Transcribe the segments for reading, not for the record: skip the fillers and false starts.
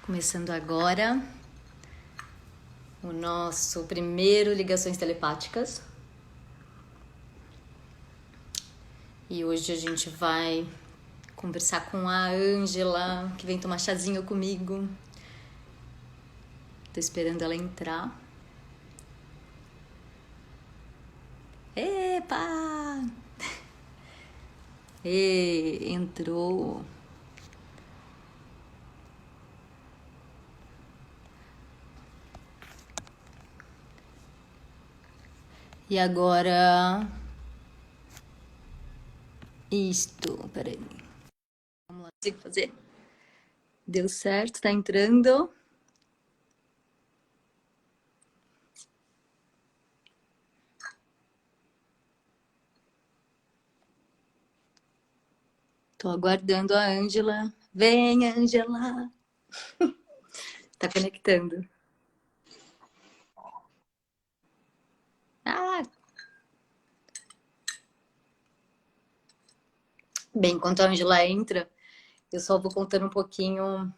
Começando agora o nosso primeiro Ligações Telepáticas. E hoje a gente vai conversar com a Ângela, que vem tomar chazinho comigo. Tô esperando ela entrar. Epa! Entrou. E agora... Isto, peraí. Vamos lá, consigo fazer? Deu certo, tá entrando. Tô aguardando a Ângela. Vem, Ângela! Tá conectando. Ah! Bem, enquanto a Ângela entra, eu só vou contando um pouquinho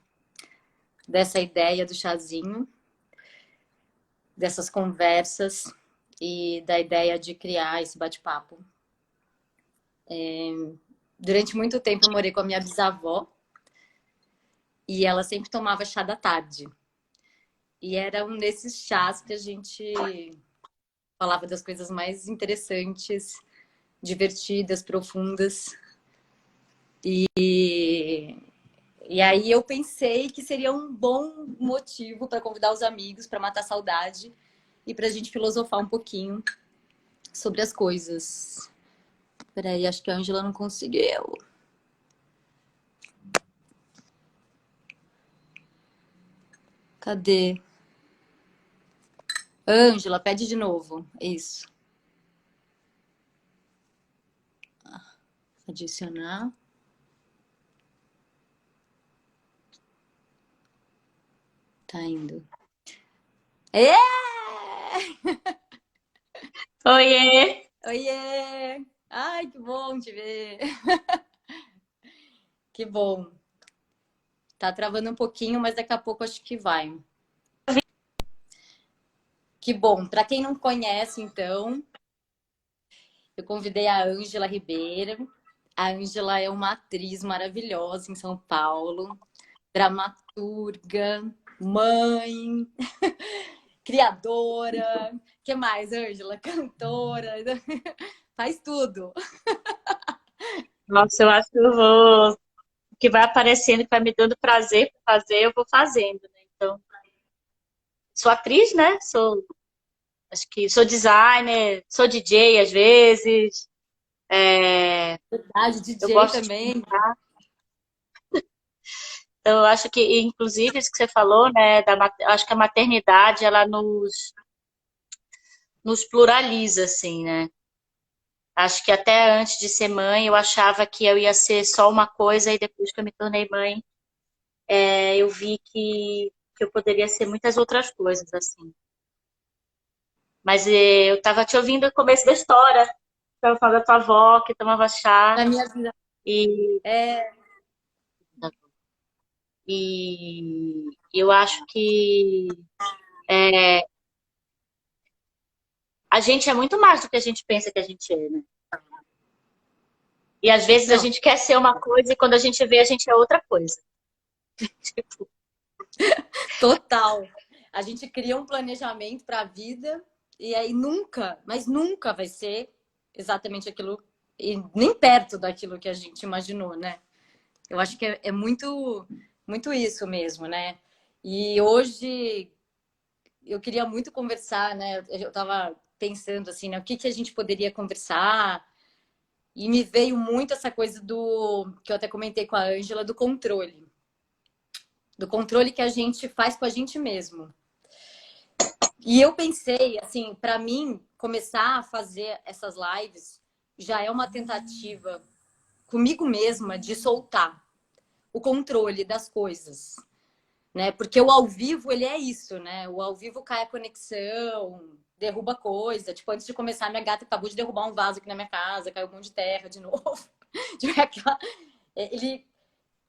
dessa ideia do chazinho, dessas conversas e da ideia de criar esse bate-papo. Durante muito tempo eu morei com a minha bisavó e ela sempre tomava chá da tarde. E era um desses chás que a gente falava das coisas mais interessantes, divertidas, profundas. E aí eu pensei que seria um bom motivo para convidar os amigos para matar a saudade e para a gente filosofar um pouquinho sobre as coisas. Peraí, acho que a Ângela não conseguiu. Cadê? Ângela, pede de novo. Isso. Adicionar. Tá indo. É! Oiê! Oiê! Ai, que bom te ver. Que bom. Tá travando um pouquinho, mas daqui a pouco acho que vai. Que bom. Para quem não conhece, então, eu convidei a Ângela Ribeiro. A Ângela é uma atriz maravilhosa em São Paulo, dramaturga, mãe, criadora. Que mais, Ângela? Cantora. Faz tudo. Nossa, eu acho que eu vou. O que vai aparecendo, que vai me dando prazer para fazer, eu vou fazendo, né? Então, sou atriz, né? Acho que sou designer, sou DJ às vezes. Verdade, Eu DJ gosto de também. cantar. Então, eu acho que, inclusive, isso que você falou, né? Eu acho que a maternidade, ela nos pluraliza, assim, né? Acho que até antes de ser mãe, eu achava que eu ia ser só uma coisa, e depois que eu me tornei mãe, eu vi que eu poderia ser muitas outras coisas, assim. Mas eu estava te ouvindo no começo da história. Estava falando da tua avó que tomava chá. Na minha vida. E, É, e eu acho que a gente é muito mais do que a gente pensa que a gente é, né? E às vezes a não, gente quer ser uma coisa e quando a gente vê, a gente é outra coisa. Tipo, total. A gente cria um planejamento para a vida e aí nunca, mas nunca vai ser exatamente aquilo e nem perto daquilo que a gente imaginou, né? Eu acho que é muito, muito isso mesmo, né? E hoje eu queria muito conversar, né? Eu estava pensando assim, né? O que que a gente poderia conversar? E me veio muito essa coisa do que eu até comentei com a Ângela do controle que a gente faz com a gente mesmo. E eu pensei, assim, para mim começar a fazer essas lives já é uma tentativa comigo mesma de soltar o controle das coisas, né? Porque o ao vivo, ele é isso, né? O ao vivo cai a conexão, derruba coisa. Tipo, antes de começar, minha gata acabou de derrubar um vaso aqui na minha casa, caiu um monte de terra de novo. Ele,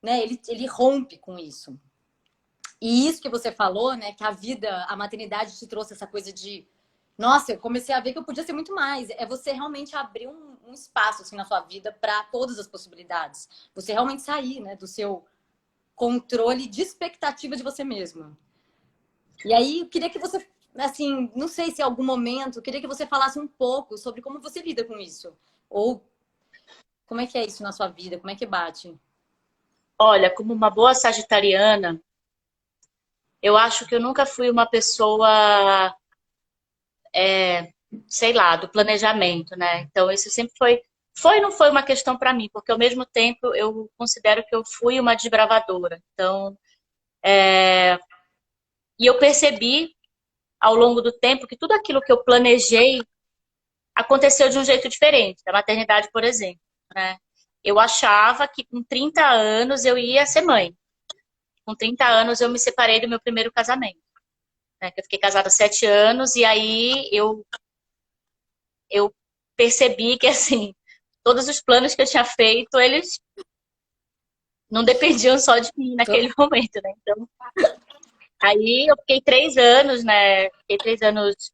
né, ele rompe com isso. E isso que você falou, né? Que a vida, a maternidade te trouxe essa coisa de, nossa, eu comecei a ver que eu podia ser muito mais. É você realmente abrir um espaço assim na sua vida para todas as possibilidades. Você realmente sair, né, do seu controle de expectativa de você mesma. E aí, eu queria que você, assim, não sei se em algum momento, eu queria que você falasse um pouco sobre como você lida com isso. Ou como é que é isso na sua vida? Como é que bate? Olha, como uma boa sagitariana, eu acho que eu nunca fui uma pessoa, sei lá, do planejamento, né? Então, isso sempre foi e não foi uma questão para mim, porque ao mesmo tempo eu considero que eu fui uma desbravadora. Então, e eu percebi ao longo do tempo que tudo aquilo que eu planejei aconteceu de um jeito diferente, da maternidade, por exemplo, né? Eu achava que com 30 anos eu ia ser mãe. Com 30 anos eu me separei do meu primeiro casamento, né? Eu fiquei casada há 7 anos e aí eu percebi que, assim, todos os planos que eu tinha feito, eles não dependiam só de mim naquele momento, né? Então, aí eu fiquei 3 anos, né? Fiquei 3 anos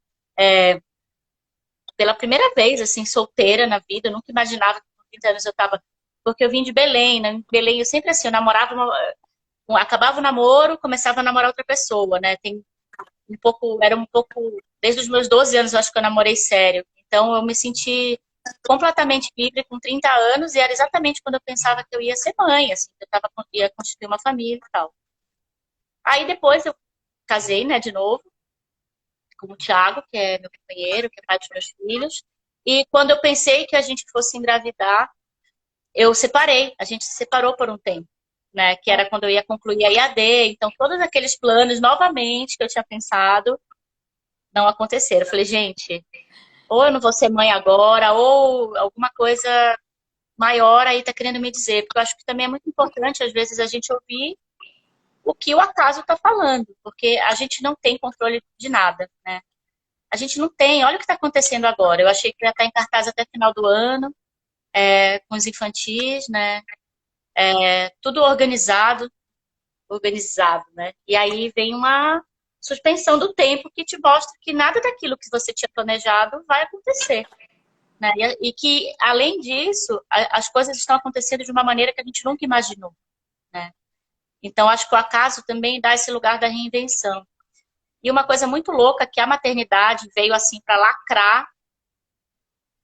pela primeira vez, assim, solteira na vida. Eu nunca imaginava que com 30 anos eu tava... Porque eu vim de Belém, né? Em Belém eu sempre, assim, eu namorava... Acabava o namoro, começava a namorar outra pessoa, né? Tem um pouco... Era um pouco... Desde os meus 12 anos eu acho que eu namorei sério. Então eu me senti completamente livre com 30 anos e era exatamente quando eu pensava que eu ia ser mãe, assim, que ia constituir uma família e tal. Aí depois eu casei, né, de novo, com o Thiago, que é meu companheiro, que é pai dos meus filhos. E quando eu pensei que a gente fosse engravidar, eu separei. A gente se separou por um tempo, né? Que era quando eu ia concluir a IAD. Então, todos aqueles planos, novamente, que eu tinha pensado, não aconteceram. Eu falei, gente, ou eu não vou ser mãe agora, ou alguma coisa maior aí tá querendo me dizer. Porque eu acho que também é muito importante, às vezes, a gente ouvir o que o acaso está falando, porque a gente não tem controle de nada, né? A gente não tem. Olha o que está acontecendo agora. Eu achei que ia estar em cartaz até final do ano, com os infantis, né? Tudo organizado, né? E aí vem uma suspensão do tempo que te mostra que nada daquilo que você tinha planejado vai acontecer, né? E que, além disso, as coisas estão acontecendo de uma maneira que a gente nunca imaginou, né? Então, acho que o acaso também dá esse lugar da reinvenção. E uma coisa muito louca que a maternidade veio assim para lacrar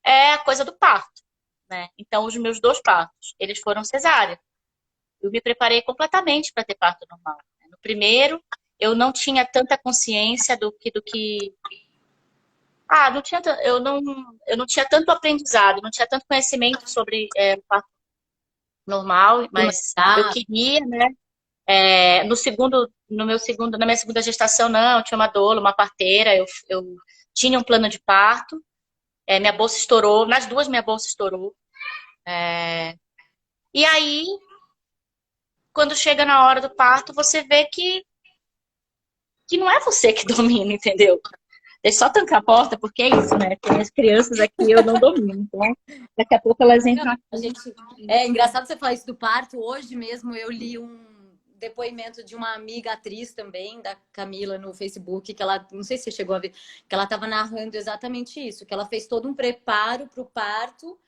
é a coisa do parto, né? Então, os meus 2 partos, eles foram cesárea. Eu me preparei completamente para ter parto normal. No primeiro, eu não tinha tanta consciência não tinha, eu não tinha tanto aprendizado, não tinha tanto conhecimento sobre o parto normal, mas eu Humanidade. queria, né? Na minha segunda gestação, não, eu tinha uma doula, uma parteira, eu tinha um plano de parto, minha bolsa estourou, nas duas minha bolsa estourou. E aí, quando chega na hora do parto, você vê que não é você que domina, entendeu? Deixa eu só trancar a porta, porque é isso, né? Tem as crianças aqui, eu não domino. Então, daqui a pouco elas Não, entram a aqui. gente... É engraçado você falar isso do parto. Hoje mesmo eu li um depoimento de uma amiga atriz também, da Camila, no Facebook, que ela, não sei se você chegou a ver, que ela estava narrando exatamente isso, que ela fez todo um preparo para o parto,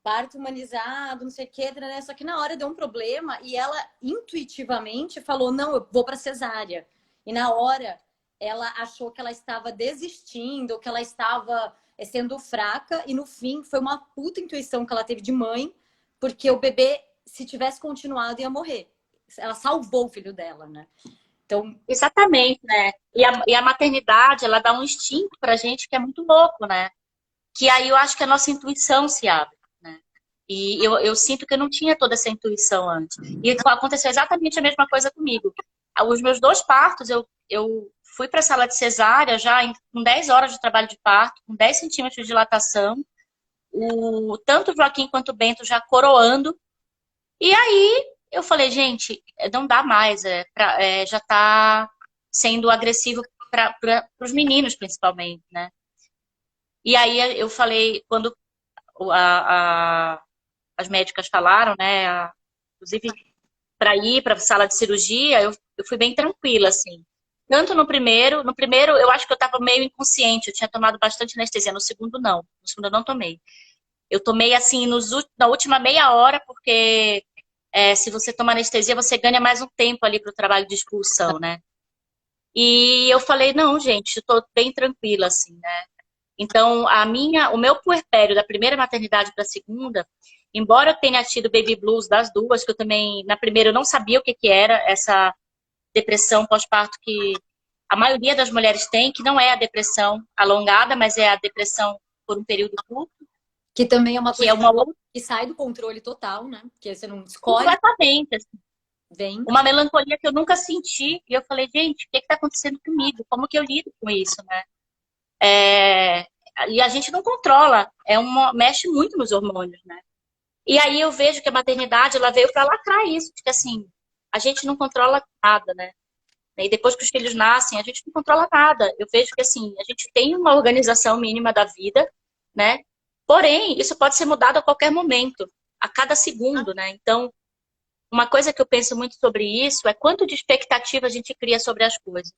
parto humanizado, não sei o quê, né? Só que na hora deu um problema e ela intuitivamente falou, não, eu vou para cesárea. E na hora ela achou que ela estava desistindo, que ela estava sendo fraca, e no fim foi uma puta intuição que ela teve de mãe, porque o bebê, se tivesse continuado, ia morrer. Ela salvou o filho dela, né? Então, Exatamente, né? E a maternidade, ela dá um instinto pra gente que é muito louco, né? Que aí eu acho que a nossa intuição se abre, né? E eu sinto que eu não tinha toda essa intuição antes. E aconteceu exatamente a mesma coisa comigo. Os meus 2 partos, eu fui para a sala de cesárea já com 10 horas de trabalho de parto, com 10 centímetros de dilatação, tanto o Joaquim quanto o Bento já coroando. E aí eu falei, gente, não dá mais, já está sendo agressivo para os meninos, principalmente, né? E aí eu falei, quando as médicas falaram, né? Inclusive, para ir para a sala de cirurgia, Eu fui bem tranquila, assim. Tanto no primeiro eu acho que eu estava meio inconsciente, eu tinha tomado bastante anestesia, no segundo não. No segundo eu não tomei. Eu tomei, assim, na última meia hora, porque se você toma anestesia, você ganha mais um tempo ali para o trabalho de expulsão, né? E eu falei, não, gente, eu tô bem tranquila, assim, né? Então, o meu puerpério da primeira maternidade para a segunda, embora eu tenha tido baby blues das duas, que eu também, na primeira eu não sabia o que que era essa depressão pós-parto que a maioria das mulheres tem, que não é a depressão alongada, mas é a depressão por um período curto, Que também é uma que é coisa uma outra. que sai do controle total, né? Porque você não escolhe, Completamente, assim. vem. Uma melancolia que eu nunca senti, e eu falei, gente, o que está acontecendo comigo? Como que eu lido com isso, né? E a gente não controla, mexe muito nos hormônios, né? E aí eu vejo que a maternidade, ela veio para lacrar isso, porque assim, a gente não controla nada, né? E depois que os filhos nascem, a gente não controla nada. Eu vejo que assim, a gente tem uma organização mínima da vida, né? Porém, isso pode ser mudado a qualquer momento, a cada segundo, né? Então, uma coisa que eu penso muito sobre isso é quanto de expectativa a gente cria sobre as coisas,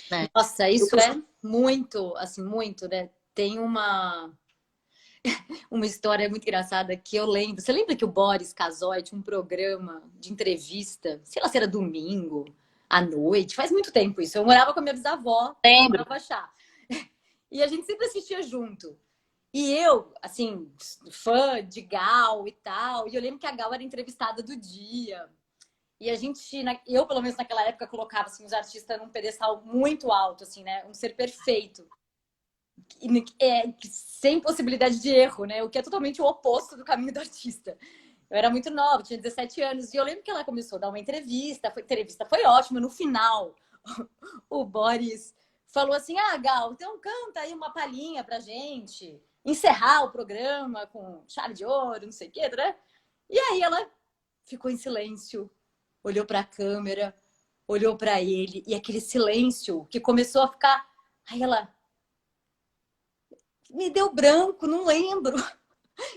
né? Nossa, Eu isso é costumo... muito, assim, muito, né? Tem uma história muito engraçada que eu lembro. Você lembra que o Boris Casoy tinha um programa de entrevista, sei lá se era domingo, à noite, faz muito tempo isso. Eu morava com a minha bisavó, Lembro. morava Chá. E a gente sempre assistia junto. E eu, assim, fã de Gal e tal, e eu lembro que a Gal era entrevistada do dia. E a gente, eu pelo menos naquela época, colocava assim, os artistas num pedestal muito alto, assim, né? Um ser perfeito. Sem possibilidade de erro, né? O que é totalmente o oposto do caminho do artista. Eu era muito nova, tinha 17 anos, e eu lembro que ela começou a dar uma entrevista, a entrevista foi ótima, no final, o Boris falou assim, Gal, então canta aí uma palhinha pra gente, encerrar o programa com chave de ouro, não sei o quê, né? E aí ela ficou em silêncio, olhou pra câmera, olhou pra ele, e aquele silêncio que começou a ficar... Aí ela... Me deu branco, não lembro.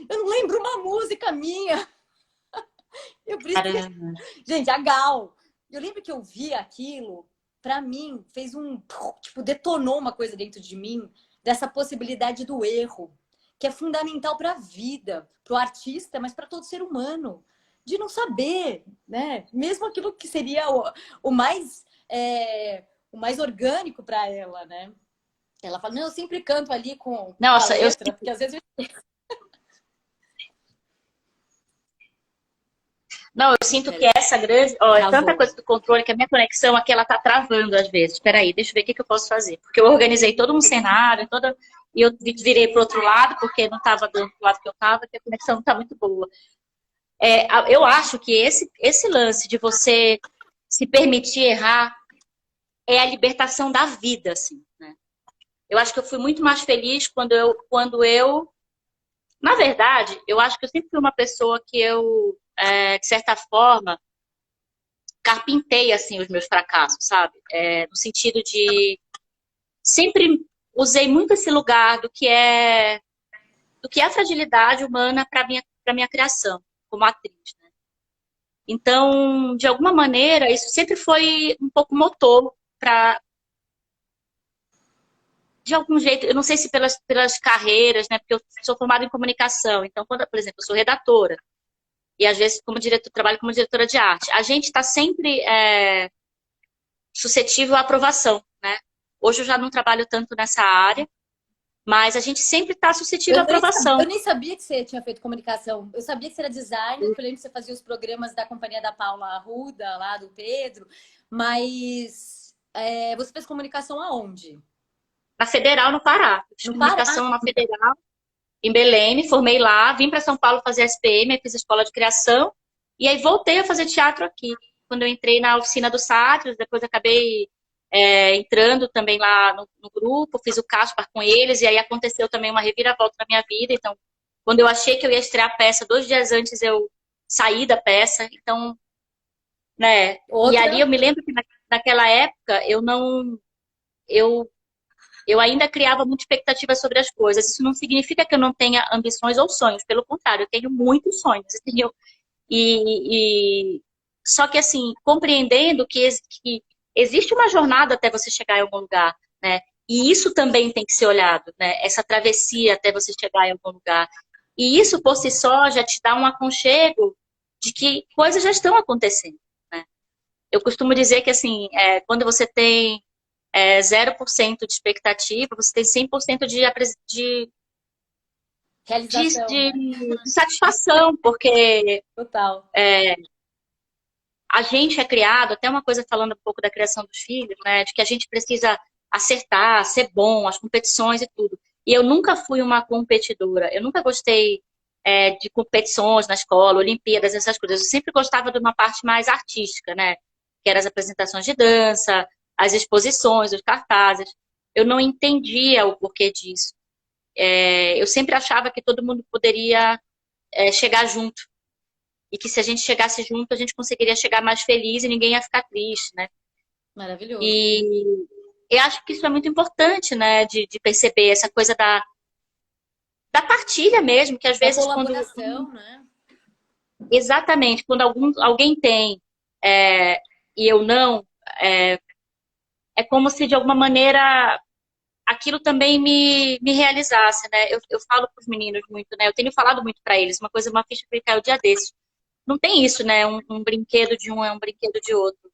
Eu não lembro uma música minha. Eu preciso... Caramba. Gente, a Gal. Eu lembro que eu vi aquilo, pra mim, fez tipo, detonou uma coisa dentro de mim, dessa possibilidade do erro, que é fundamental pra vida, pro artista, mas pra todo ser humano. De não saber, né? Mesmo aquilo que seria o mais, o mais orgânico pra ela, né? Ela fala, não, eu sempre canto ali com a Nossa, letra, porque às vezes não, eu sinto que essa grande. Ó, é tanta travou. coisa do controle que a minha conexão aqui ela tá travando às vezes. Espera aí, deixa eu ver o que eu posso fazer. Porque eu organizei todo um cenário, e eu virei pro outro lado, porque não estava dando pro lado que eu estava, que a conexão não tá muito boa. Eu acho que esse lance de você se permitir errar é a libertação da vida, assim, né? Eu acho que eu fui muito mais feliz na verdade, eu acho que eu sempre fui uma pessoa que de certa forma, carpintei, assim, os meus fracassos, sabe? No sentido de... Sempre usei muito esse lugar do que é a fragilidade humana para minha criação, como atriz, né? Então, de alguma maneira, isso sempre foi um pouco motor para... De algum jeito, eu não sei se pelas carreiras, né? Porque eu sou formada em comunicação. Então, por exemplo, eu sou redatora. E às vezes trabalho como diretora de arte. A gente está sempre suscetível à aprovação, né? Hoje eu já não trabalho tanto nessa área, mas a gente sempre está suscetível à Eu aprovação. nem sabia que você tinha feito comunicação. Eu sabia que você era designer, eu lembro que você fazia os programas da companhia da Paula Arruda, lá do Pedro, mas você fez comunicação aonde? Na Federal, no Pará. Eu fiz No Pará. comunicação na Federal, em Belém, me formei lá, vim para São Paulo fazer SPM, fiz a escola de criação, e aí voltei a fazer teatro aqui. Quando eu entrei na oficina do Sátiros, depois acabei entrando também lá no grupo, fiz o Caspar com eles, e aí aconteceu também uma reviravolta na minha vida. Então, quando eu achei que eu ia estrear a peça, 2 dias antes eu saí da peça. Então, né? E ali Outra. eu me lembro que naquela época eu ainda criava muita expectativa sobre as coisas. Isso não significa que eu não tenha ambições ou sonhos, pelo contrário, eu tenho muitos sonhos. E só que assim, compreendendo que existe uma jornada até você chegar em algum lugar, né? E isso também tem que ser olhado, né? Essa travessia até você chegar em algum lugar. E isso por si só já te dá um aconchego de que coisas já estão acontecendo, né? Eu costumo dizer que assim, quando você tem 0% de expectativa, você tem 100% Realização, né? de satisfação, porque Total. a gente é criado, até uma coisa falando um pouco da criação dos filhos, né? De que a gente precisa acertar, ser bom, as competições e tudo. E eu nunca fui uma competidora, eu nunca gostei de competições na escola, Olimpíadas, essas coisas. Eu sempre gostava de uma parte mais artística, né? Que eram as apresentações de dança, as exposições, os cartazes. Eu não entendia o porquê disso. Eu sempre achava que todo mundo poderia chegar junto. E que se a gente chegasse junto, a gente conseguiria chegar mais feliz e ninguém ia ficar triste, né? Maravilhoso. E eu acho que isso é muito importante, né? De perceber essa coisa da partilha mesmo, que às Da vezes quando... colaboração, né? Exatamente, quando alguém tem e eu não, é, é como se de alguma maneira aquilo também me realizasse, né? Eu falo para os meninos muito, né? Eu tenho falado muito para eles, uma ficha que caiu o dia desses. Não tem isso, né? Um brinquedo de um é um brinquedo de outro.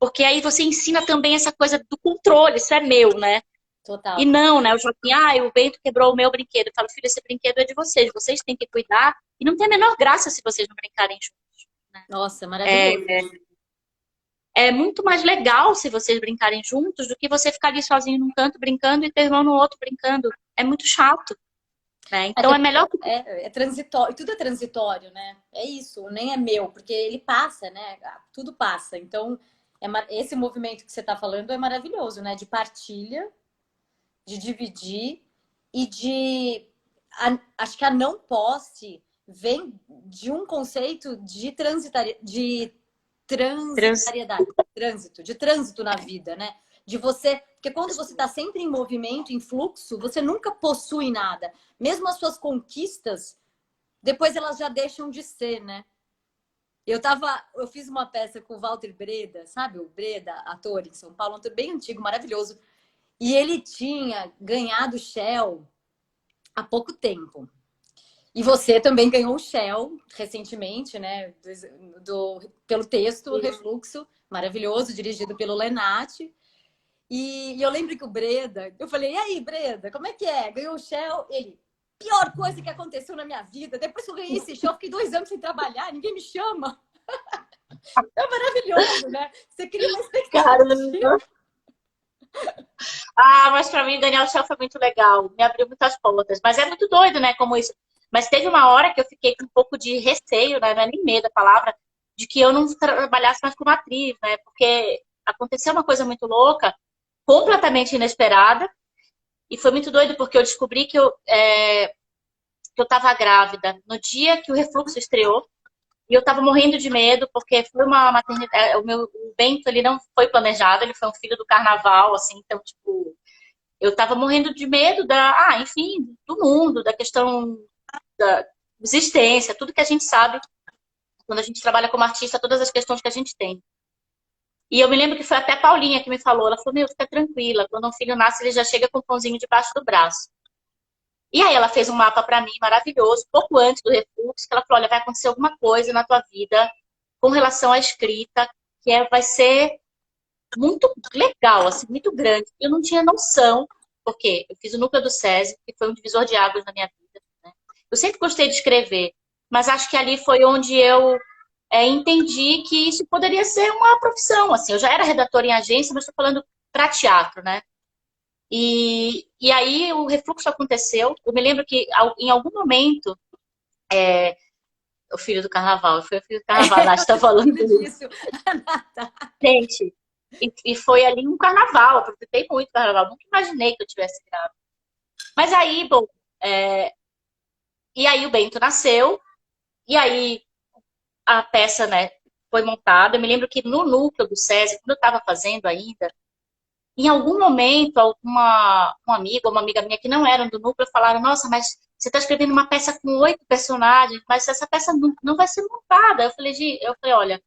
Porque aí você ensina também essa coisa do controle, isso é meu, né? E Total. não, né? O Joaquim, o Bento quebrou o meu brinquedo. Eu falo, filho, esse brinquedo é de vocês têm que cuidar. E não tem a menor graça se vocês não brincarem juntos. Nossa, maravilhoso. É muito mais legal se vocês brincarem juntos do que você ficar ali sozinho num canto brincando e teu irmão no outro brincando. É muito chato, né? Então Até é melhor que... é transitório, tudo é transitório, né? É isso, nem é meu, porque ele passa, né? Tudo passa. Então, esse movimento que você está falando é maravilhoso, né? De partilha, de dividir e acho que a não posse vem de um conceito de trans... transitariedade, de trânsito na vida, né? De você, porque quando você está sempre em movimento, em fluxo, você nunca possui nada. Mesmo as suas conquistas, depois elas já deixam de ser, né? Eu fiz uma peça com o Walter Breda, sabe? O Breda, ator em São Paulo, um ator bem antigo, maravilhoso. E ele tinha ganhado o Shell há pouco tempo. E você também ganhou o Shell recentemente, né? Pelo texto Refluxo, maravilhoso, dirigido pelo Lenati. E eu lembro que o Breda, eu falei, e aí, Breda, como é que é? Ganhou o Shell? Ele, pior coisa que aconteceu na minha vida. Depois que eu ganhei esse Shell, eu fiquei 2 anos sem trabalhar, ninguém me chama. É maravilhoso, né? Você cria uma expectativa. Caramba! Mas pra mim, Daniel Shell foi muito legal. Me abriu muitas portas. Mas é muito doido, né? Como isso. Mas teve uma hora que eu fiquei com um pouco de receio, né? Não é nem medo a palavra, de que eu não trabalhasse mais como atriz, né? Porque aconteceu uma coisa muito louca, completamente inesperada. E foi muito doido porque eu descobri que eu tava grávida no dia que o Refluxo estreou. E eu tava morrendo de medo, porque foi uma maternidade. O Bento, ele não foi planejado, ele foi um filho do carnaval, assim, então, tipo, eu tava morrendo de medo enfim, do mundo, da questão da existência, tudo que a gente sabe quando a gente trabalha como artista, todas as questões que a gente tem. E eu me lembro que foi até a Paulinha que me falou, ela falou, meu, fica tranquila, quando um filho nasce, ele já chega com um pãozinho debaixo do braço. E aí ela fez um mapa para mim maravilhoso, pouco antes do refluxo, que ela falou, olha, vai acontecer alguma coisa na tua vida com relação à escrita, vai ser muito legal, assim, muito grande. Eu não tinha noção, porque eu fiz o núcleo do SESI, que foi um divisor de águas na minha vida, né? Eu sempre gostei de escrever, mas acho que ali foi onde eu entendi que isso poderia ser uma profissão, assim. Eu já era redatora em agência, mas estou falando para teatro, né? E aí o refluxo aconteceu. Eu me lembro que em algum momento, o filho do carnaval, foi o filho do carnaval, a Nath está falando disso. Gente, e foi ali um carnaval, eu aproveitei muito o carnaval, nunca imaginei que eu tivesse grávida. Mas aí, bom, e aí o Bento nasceu, e aí a peça, né, foi montada. Eu me lembro que no núcleo do SESI, quando eu estava fazendo ainda, em algum momento, um amigo ou uma amiga minha que não eram do núcleo falaram, nossa, mas você está escrevendo uma peça com 8 personagens, mas essa peça não vai ser montada. Eu falei, olha,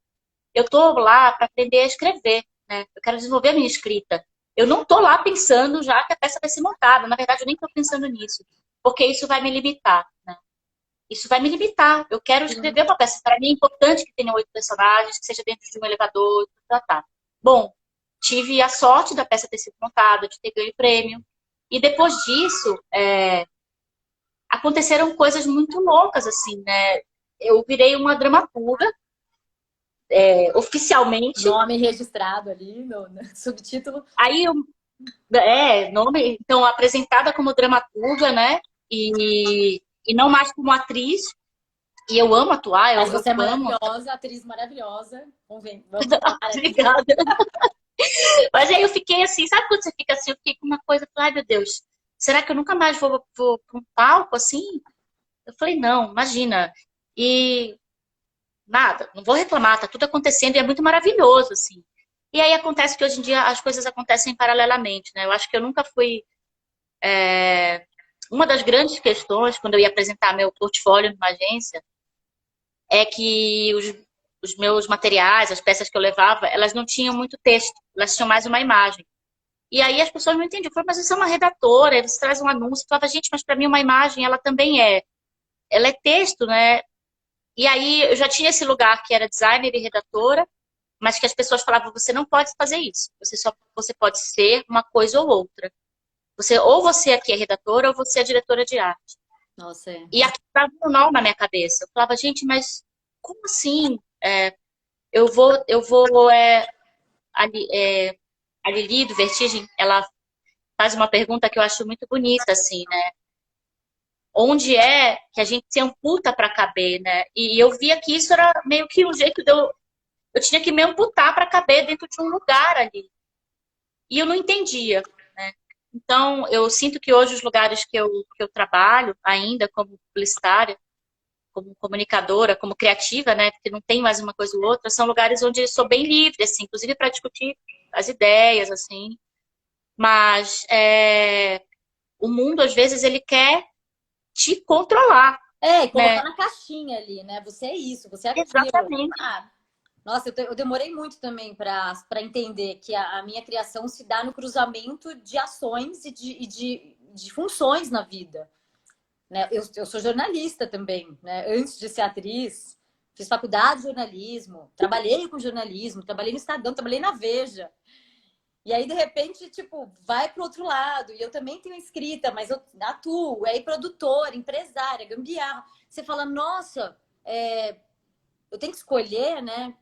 eu tô lá para aprender a escrever, né? Eu quero desenvolver a minha escrita. Eu não tô lá pensando já que a peça vai ser montada. Na verdade, eu nem tô pensando nisso, porque isso vai me limitar, né? Isso vai me limitar. Eu quero Sim. escrever uma peça. Para mim é importante que tenha 8 personagens, que seja dentro de um elevador, tá. Bom, tive a sorte da peça ter sido montada, de ter ganho prêmio. E depois disso, aconteceram coisas muito loucas, assim, né? Eu virei uma dramaturga, oficialmente. Nome registrado ali no subtítulo. Aí, nome, então, apresentada como dramaturga, né? E não mais como atriz. E eu amo atuar, Mas eu você é amo. maravilhosa, atriz maravilhosa. Vamos falar aqui. Obrigada. Mas aí eu fiquei assim, sabe quando você fica assim? Eu fiquei com uma coisa, falei, ai meu Deus, será que eu nunca mais vou para um palco assim? Eu falei, não, imagina. E nada, não vou reclamar, tá tudo acontecendo e é muito maravilhoso, assim. E aí acontece que hoje em dia as coisas acontecem paralelamente, né? Eu acho que eu nunca fui. Uma das grandes questões, quando eu ia apresentar meu portfólio numa agência, é que os meus materiais, as peças que eu levava, elas não tinham muito texto, elas tinham mais uma imagem. E aí as pessoas não entendiam. Eu falei, mas você é uma redatora, aí você traz um anúncio. Eu falava, gente, mas para mim uma imagem, ela também é. Ela é texto, né? E aí eu já tinha esse lugar que era designer e redatora, mas que as pessoas falavam, você não pode fazer isso. Você pode ser uma coisa ou outra. Ou você aqui é redatora ou você é diretora de arte. Nossa, é. E aqui estava um nó na minha cabeça. Eu falava, gente, mas como assim? A Lili do Vertigem, ela faz uma pergunta que eu acho muito bonita, assim, né? Onde é que a gente se amputa para caber, né? E eu via que isso era meio que um jeito de eu tinha que me amputar para caber dentro de um lugar ali. E eu não entendia, né? Então, eu sinto que hoje os lugares que eu trabalho, ainda como publicitária, como comunicadora, como criativa, né? Porque não tem mais uma coisa ou outra, são lugares onde eu sou bem livre, assim, inclusive para discutir as ideias, assim. Mas o mundo, às vezes, ele quer te controlar, É, e colocar né? na caixinha ali, né? Você é isso, você é aquilo. Exatamente. Ah, nossa, eu demorei muito também para entender que a minha criação se dá no cruzamento de ações e de funções na vida. Né? Eu sou jornalista também, né? Antes de ser atriz, fiz faculdade de jornalismo, trabalhei com jornalismo, trabalhei no Estadão, trabalhei na Veja. E aí, de repente, tipo, vai pro outro lado. E eu também tenho escrita, mas eu atuo, aí produtora, empresária, gambiarra. Você fala, nossa, eu tenho que escolher, né?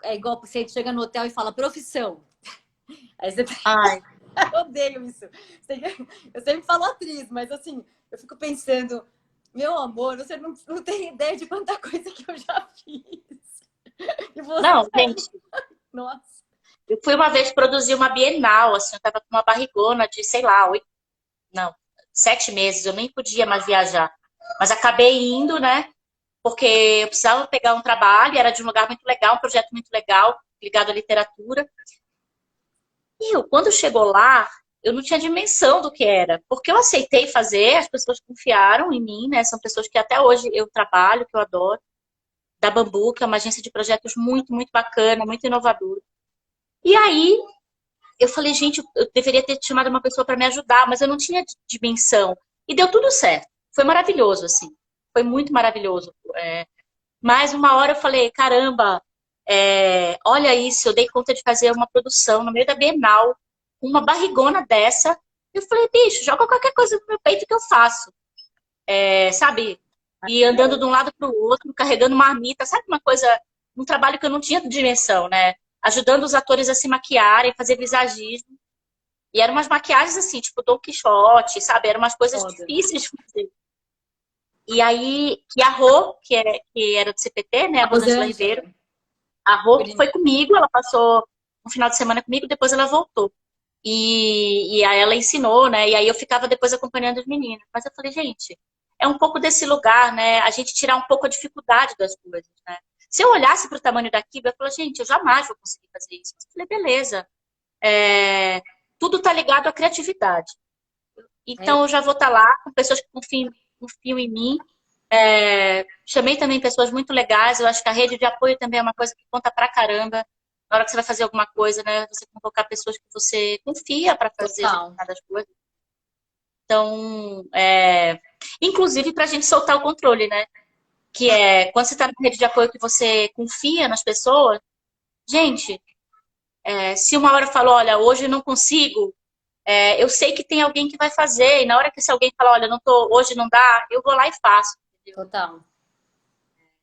É igual você chega no hotel e fala profissão. Aí você Ai, eu odeio isso. Eu sempre falo atriz, mas assim, eu fico pensando, meu amor, você não tem ideia de quanta coisa que eu já fiz. E você, não, gente, nossa. eu fui uma vez produzir uma Bienal, assim, eu tava com uma barrigona de, sei lá, 7 meses, eu nem podia mais viajar. Mas acabei indo, né? Porque eu precisava pegar um trabalho, era de um lugar muito legal, um projeto muito legal, ligado à literatura. E quando chegou lá, eu não tinha dimensão do que era. Porque eu aceitei fazer, as pessoas confiaram em mim, né? São pessoas que até hoje eu trabalho, que eu adoro. Da Bambu, que é uma agência de projetos muito, muito bacana, muito inovadora. E aí, eu falei, gente, eu deveria ter chamado uma pessoa para me ajudar, mas eu não tinha dimensão. E deu tudo certo. Foi maravilhoso, assim. Foi muito maravilhoso. Mas uma hora eu falei, caramba, olha isso, eu dei conta de fazer uma produção no meio da Bienal, uma barrigona dessa. Eu falei, bicho, joga qualquer coisa no meu peito que eu faço. Sabe? E andando de um lado para o outro, carregando marmita, sabe uma coisa, um trabalho que eu não tinha dimensão, né? Ajudando os atores a se maquiarem, fazer visagismo. E eram umas maquiagens assim, tipo Don Quixote, sabe? Eram umas coisas Foda. difíceis de fazer. E aí, que a Rô, que era do CPT, né? A A Rosângela Ribeiro, Rosângela. a Rô foi comigo, ela passou um final de semana comigo, depois ela voltou. E aí ela ensinou, né? E aí eu ficava depois acompanhando os meninos. Mas eu falei, gente, é um pouco desse lugar, né? A gente tirar um pouco a dificuldade das coisas, né? Se eu olhasse para o tamanho daqui, eu ia falar, gente, eu jamais vou conseguir fazer isso. Mas eu falei, beleza. Tudo tá ligado à criatividade. É, Então eu já vou estar lá com pessoas que confiam em mim, Chamei também pessoas muito legais. Eu acho que a rede de apoio também é uma coisa que conta pra caramba. Na hora que você vai fazer alguma coisa, né? Você convocar pessoas que você confia para fazer Total. determinadas coisas. Então, inclusive para a gente soltar o controle, né? Que é quando você está na rede de apoio que você confia nas pessoas. Gente, se uma hora eu falo, olha, hoje eu não consigo, eu sei que tem alguém que vai fazer. E na hora que esse alguém fala, olha, não tô, hoje não dá, eu vou lá e faço. Entendeu? Total.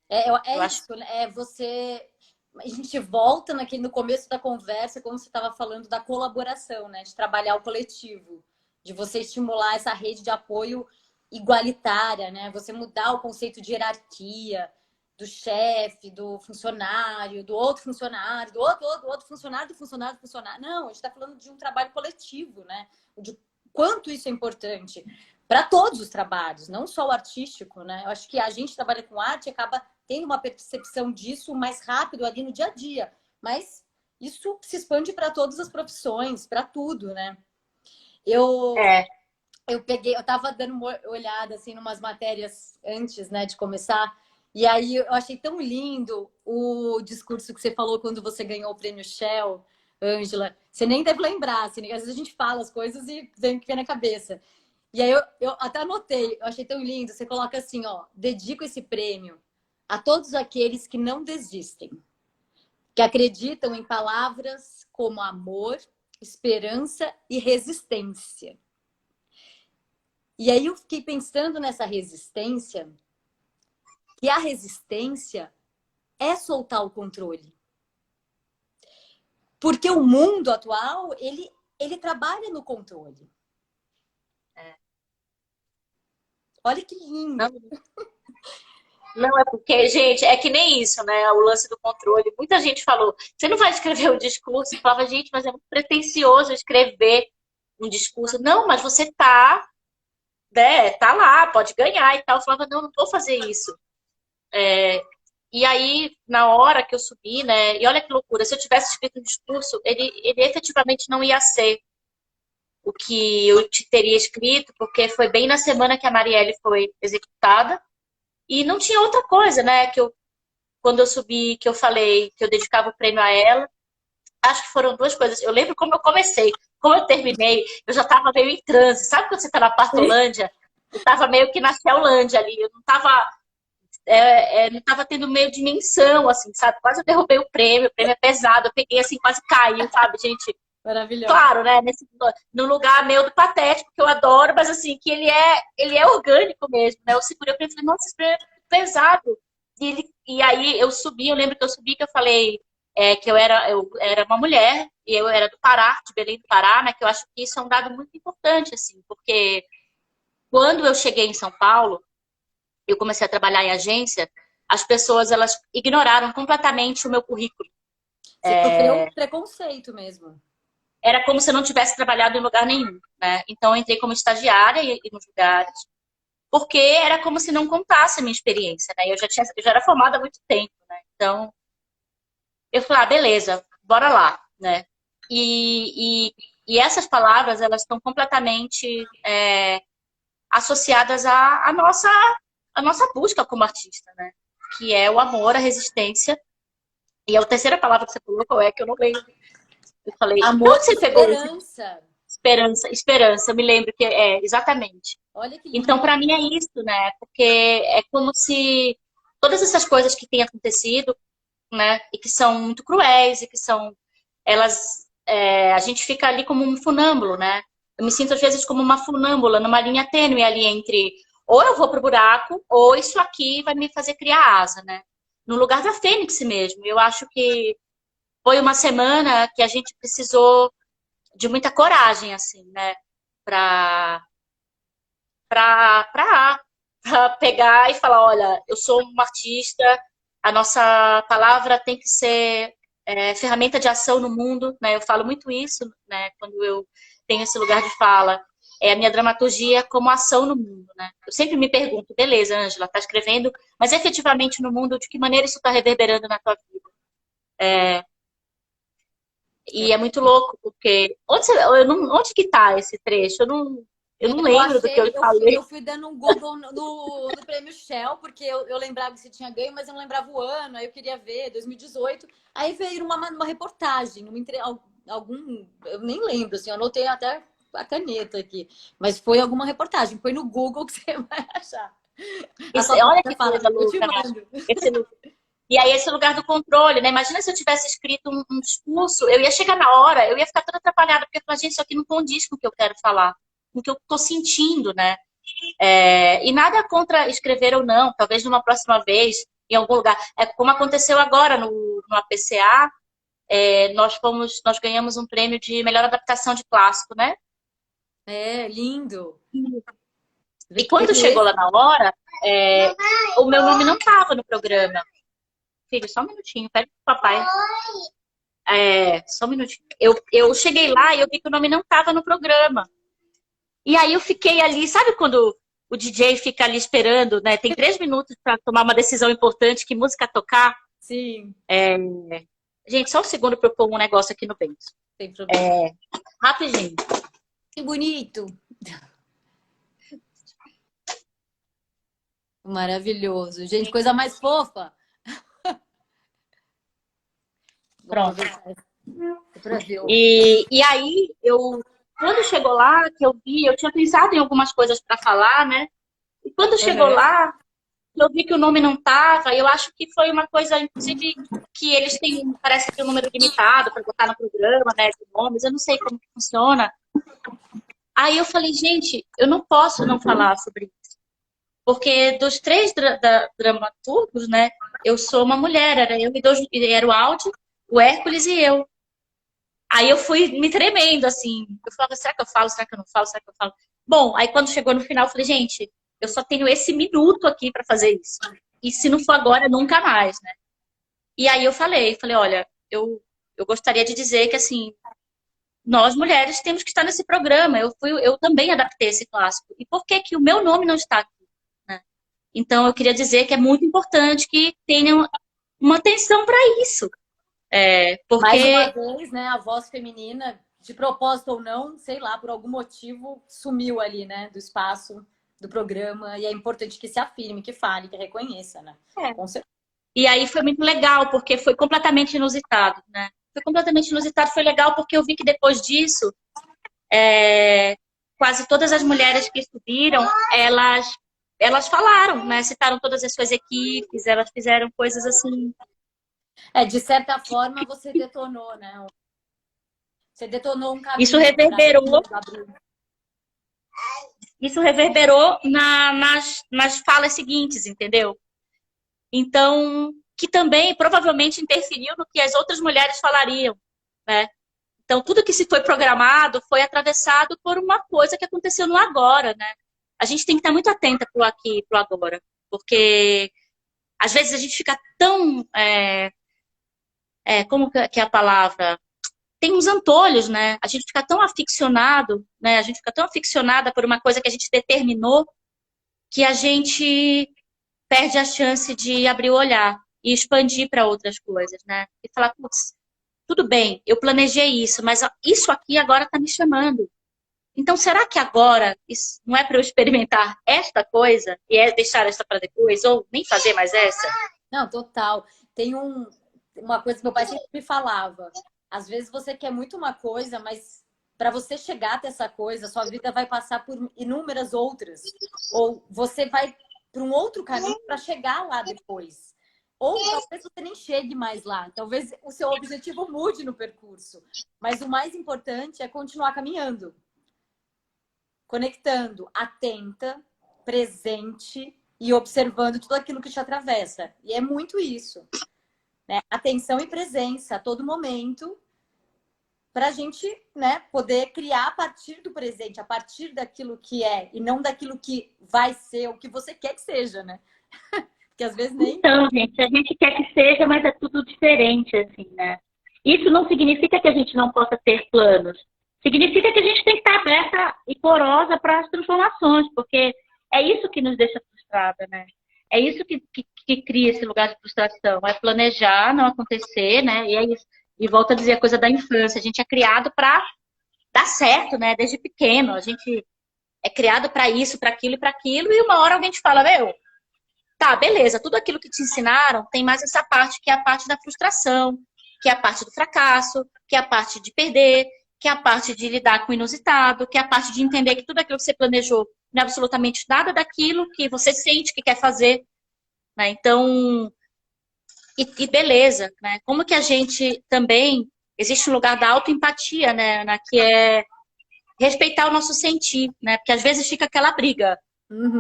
Eu É acho isso, né? É você. A gente volta no começo da conversa, como você estava falando da colaboração, né? De trabalhar o coletivo, de você estimular essa rede de apoio igualitária, né? Você mudar o conceito de hierarquia do chefe, do funcionário, do outro funcionário, do outro funcionário, do funcionário, do funcionário. Não, a gente está falando de um trabalho coletivo, né? De quanto isso é importante para todos os trabalhos, não só o artístico, né? Eu acho que a gente trabalha com arte e acaba tendo uma percepção disso mais rápido ali no dia a dia, mas isso se expande para todas as profissões, para tudo, né? Eu é, eu estava dando uma olhada assim numas matérias antes, né, de começar, e aí eu achei tão lindo o discurso que você falou quando você ganhou o prêmio Shell, Ângela. Você nem deve lembrar, assim, às vezes a gente fala as coisas e vem o que vem na cabeça. E aí eu até anotei, eu achei tão lindo. Você coloca assim, ó, dedico esse prêmio a todos aqueles que não desistem, que acreditam em palavras como amor, esperança e resistência. E aí eu fiquei pensando nessa resistência, que a resistência é soltar o controle. Porque o mundo atual, ele trabalha no controle. Olha que lindo. não, não é porque, gente, é que nem isso, né? O lance do controle. Muita gente falou, você não vai escrever um discurso? Eu falava, gente, mas é muito pretensioso escrever um discurso. Não, mas você tá, né, tá lá, pode ganhar e tal. Eu falava, não, não vou fazer isso. E aí, na hora que eu subi, né? E olha que loucura, se eu tivesse escrito um discurso, ele efetivamente não ia ser o que eu te teria escrito, porque foi bem na semana que a Marielle foi executada. E não tinha outra coisa, né? Quando eu subi, que eu falei que eu dedicava o prêmio a ela, acho que foram duas coisas. Eu lembro como eu comecei, como eu terminei, eu já estava meio em transe. Sabe quando você está na Partolândia? Eu estava meio que na Céulândia ali, eu não estava não estava tendo meio dimensão, assim, sabe? Quase eu derrubei o prêmio é pesado, eu peguei assim, quase caiu, sabe, gente? Maravilhoso. Claro, né? No lugar meio do patético, que eu adoro, mas assim, que ele é orgânico mesmo, né? Eu segurei o prêmio e falei, nossa, esse prêmio é pesado. E aí eu subi, eu lembro que eu subi que eu falei que eu era uma mulher, e eu era do Pará, de Belém do Pará, né? Que eu acho que isso é um dado muito importante, assim, porque quando eu cheguei em São Paulo, eu comecei a trabalhar em agência, as pessoas elas ignoraram completamente o meu currículo. Você sofreu preconceito mesmo. Era como se eu não tivesse trabalhado em lugar nenhum, né? Então eu entrei como estagiária e nos lugares, porque era como se não contasse a minha experiência, né? Eu já era formada há muito tempo, né? Então eu falei, beleza, bora lá, né? E essas palavras elas estão completamente associadas à nossa busca como artista, né? Que é o amor, a resistência. E a terceira palavra que você falou, qual é? Que eu não lembro. Eu falei, de Amor onde e você pegou isso? esperança. Esperança, esperança. Eu me lembro que exatamente. Olha que Então, lindo. para mim é isso, né? Porque é como se todas essas coisas que têm acontecido, né? E que são muito cruéis e que são, elas, a gente fica ali como um funâmbulo, né? Eu me sinto às vezes como uma funâmbula numa linha tênue ali entre ou eu vou pro buraco ou isso aqui vai me fazer criar asa, né? No lugar da fênix mesmo. Eu acho que foi uma semana que a gente precisou de muita coragem, assim, né? Pra, pra pegar e falar, olha, eu sou uma artista, a nossa palavra tem que ser ferramenta de ação no mundo, né? Eu falo muito isso, né? Quando eu tenho esse lugar de fala. É a minha dramaturgia como ação no mundo, né? Eu sempre me pergunto, beleza, Ângela, tá escrevendo, mas efetivamente no mundo, de que maneira isso está reverberando na tua vida? E é muito louco, porque onde que tá esse trecho? Eu não lembro do que eu falei. Eu fui dando um Google no prêmio Shell, porque eu lembrava que você tinha ganho, mas eu não lembrava o ano, aí eu queria ver, 2018. Aí veio uma reportagem, algum, eu nem lembro, assim, eu anotei até a caneta aqui, mas foi alguma reportagem, foi no Google que você vai achar. Olha que Fala, coisa eu te louca, né? mando. E aí esse lugar do controle, né? Imagina se eu tivesse escrito um discurso, eu ia chegar na hora, eu ia ficar toda atrapalhada, porque eu falei, gente, isso aqui não condiz com o que eu quero falar, com o que eu tô sentindo, né? E nada contra escrever ou não, talvez numa próxima vez, em algum lugar. É como aconteceu agora no APCA, nós ganhamos um prêmio de melhor adaptação de clássico, né? É, lindo. E quando chegou lá na hora, o meu nome não estava no programa. Filho, só um minutinho, pede pro papai. Só um minutinho. Eu cheguei lá e eu vi que o nome não estava no programa. E aí eu fiquei ali, sabe quando o DJ fica ali esperando, né? Tem 3 minutos para tomar uma decisão importante, que música tocar. Sim. Gente, só um segundo para eu pôr um negócio aqui no vento. Sem problema. Rapidinho. Que bonito. Maravilhoso. Gente, coisa mais fofa. Pronto. Pra ver. E aí, quando chegou lá, que eu vi, eu tinha pensado em algumas coisas para falar, né? E quando chegou lá, eu vi que o nome não tava, eu acho que foi uma coisa, inclusive, que eles têm, parece que tem um número limitado para botar no programa, né, de nomes, eu não sei como que funciona. Aí eu falei, gente, eu não posso não falar sobre isso. Porque dos 3 dramaturgos, né, eu sou uma mulher, era o Aldi, o Hércules e eu. Aí eu fui me tremendo, assim. Eu falava, será que eu falo? Será que eu não falo? Será que eu falo? Bom, aí quando chegou no final, eu falei, gente, eu só tenho esse minuto aqui para fazer isso. E se não for agora, nunca mais, né? E aí eu falei, olha, eu gostaria de dizer que, assim, nós mulheres temos que estar nesse programa. Eu também adaptei esse clássico. E por que que o meu nome não está aqui, né? Então, eu queria dizer que é muito importante que tenham uma atenção para isso. Porque... Mais uma vez, né, a voz feminina, de propósito ou não, sei lá, por algum motivo, sumiu ali, né, do espaço do programa. E é importante que se afirme, que fale, que reconheça, né? Com certeza. E aí foi muito legal, porque foi completamente inusitado, né? Foi completamente inusitado, foi legal porque eu vi que depois disso, quase todas as mulheres que subiram, elas falaram, né? Citaram todas as suas equipes, elas fizeram coisas assim. De certa forma, você detonou, né? Você detonou um caminho. Isso reverberou nas falas seguintes, entendeu? Então, que também provavelmente interferiu no que as outras mulheres falariam, né? Então, tudo que se foi programado foi atravessado por uma coisa que aconteceu no agora, né? A gente tem que estar muito atenta pro aqui e pro agora, porque às vezes a gente fica tão... como que é a palavra? Tem uns antolhos, né? A gente fica tão aficionado, né? A gente fica tão aficionada por uma coisa que a gente determinou que a gente perde a chance de abrir o olhar e expandir para outras coisas, né? E falar, putz, tudo bem, eu planejei isso, mas isso aqui agora está me chamando. Então, será que agora isso não é para eu experimentar esta coisa e deixar esta para depois, ou nem fazer mais essa? Não, total. Tem uma coisa que meu pai sempre me falava. Às vezes você quer muito uma coisa, mas para você chegar até essa coisa, sua vida vai passar por inúmeras outras. Ou você vai para um outro caminho para chegar lá depois. Ou talvez você nem chegue mais lá. Talvez o seu objetivo mude no percurso. Mas o mais importante é continuar caminhando. Conectando, atenta, presente e observando tudo aquilo que te atravessa. E é muito isso. Né? Atenção e presença a todo momento para a gente, né, poder criar a partir do presente, a partir daquilo que é e não daquilo que vai ser, o que você quer que seja, né? Porque às vezes nem... Então, gente, a gente quer que seja, mas é tudo diferente, assim, né? Isso não significa que a gente não possa ter planos. Significa que a gente tem que estar aberta e porosa para as transformações, porque é isso que nos deixa frustrada, né? É isso que cria esse lugar de frustração. É planejar, não acontecer, né? E é isso. E volto a dizer a coisa da infância. A gente é criado para dar certo, né? Desde pequeno. A gente é criado para isso, para aquilo e para aquilo, e uma hora alguém te fala, meu, tá, beleza, tudo aquilo que te ensinaram tem mais essa parte que é a parte da frustração, que é a parte do fracasso, que é a parte de perder, que é a parte de lidar com o inusitado, que é a parte de entender que tudo aquilo que você planejou não é absolutamente nada daquilo que você sente que quer fazer, né? Então, e beleza, né? Como que a gente também, existe um lugar da autoempatia, né? Que é respeitar o nosso sentir, né? Porque às vezes fica aquela briga,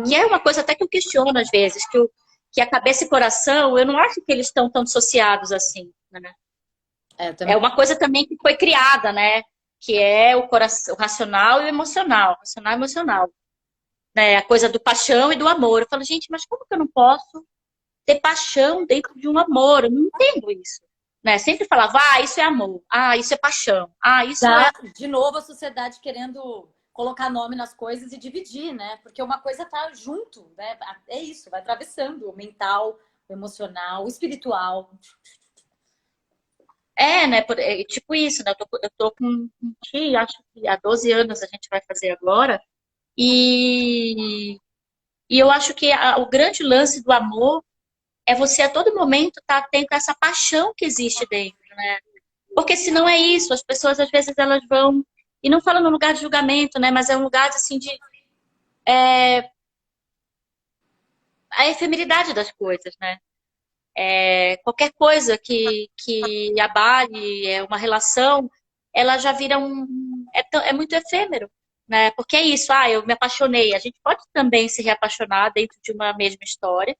que é uma coisa até que eu questiono às vezes, que a cabeça e coração, eu não acho que eles estão tão dissociados assim, né? É uma coisa também que foi criada, né? Que é o coração, o racional e o emocional, racional e emocional, né? A coisa do paixão e do amor. Eu falo, gente, mas como que eu não posso ter paixão dentro de um amor? Eu não entendo isso, né? Sempre falava, ah, isso é amor, ah, isso é paixão, ah, isso é... Tá, de novo, a sociedade querendo colocar nome nas coisas e dividir, né? Porque uma coisa tá junto, né? É isso, vai atravessando o mental, o emocional, o espiritual. É, né? Tipo isso, né? Eu tô com, acho que há 12 anos a gente vai fazer agora, e, e eu acho que o grande lance do amor é você a todo momento estar atento a essa paixão que existe dentro, né? Porque se não é isso, as pessoas às vezes elas vão, e não falo no lugar de julgamento, né? Mas é um lugar assim de a efemeridade das coisas, né? Qualquer coisa que abale uma relação, ela já vira é muito efêmero, né? Porque é isso, eu me apaixonei. A gente pode também se reapaixonar dentro de uma mesma história,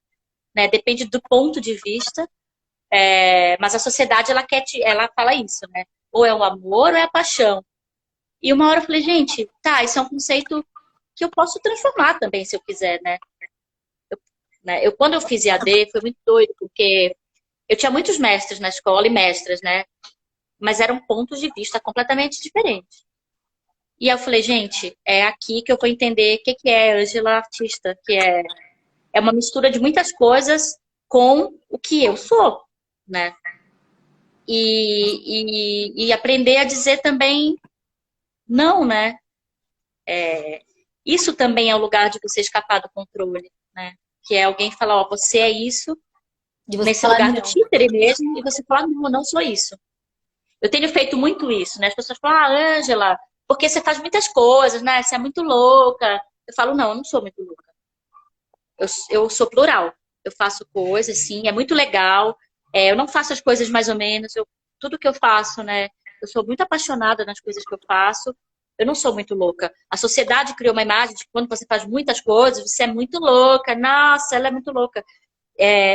né? Depende do ponto de vista, mas a sociedade ela fala isso, né? Ou é o amor ou é a paixão. E uma hora eu falei, gente, tá, isso é um conceito que eu posso transformar também, se eu quiser, né? Quando eu fiz EAD, foi muito doido, porque eu tinha muitos mestres na escola e mestras, né? Mas eram pontos de vista completamente diferentes. E aí eu falei, gente, é aqui que eu vou entender o que é Ângela artista, que é uma mistura de muitas coisas com o que eu sou, né? E aprender a dizer também não, né? Isso também é o lugar de você escapar do controle, né? Que é alguém falar, ó, você é isso, E você nesse falar lugar do não. títere mesmo, e você falar, não, eu não sou isso. Eu tenho feito muito isso, né? As pessoas falam, Ângela, porque você faz muitas coisas, né? Você é muito louca. Eu falo, não, eu não sou muito louca. Eu sou plural. Eu faço coisas, sim, é muito legal. Eu não faço as coisas mais ou menos. Tudo que eu faço, né? Eu sou muito apaixonada nas coisas que eu faço. Eu não sou muito louca. A sociedade criou uma imagem de que quando você faz muitas coisas, você é muito louca. Nossa, ela é muito louca.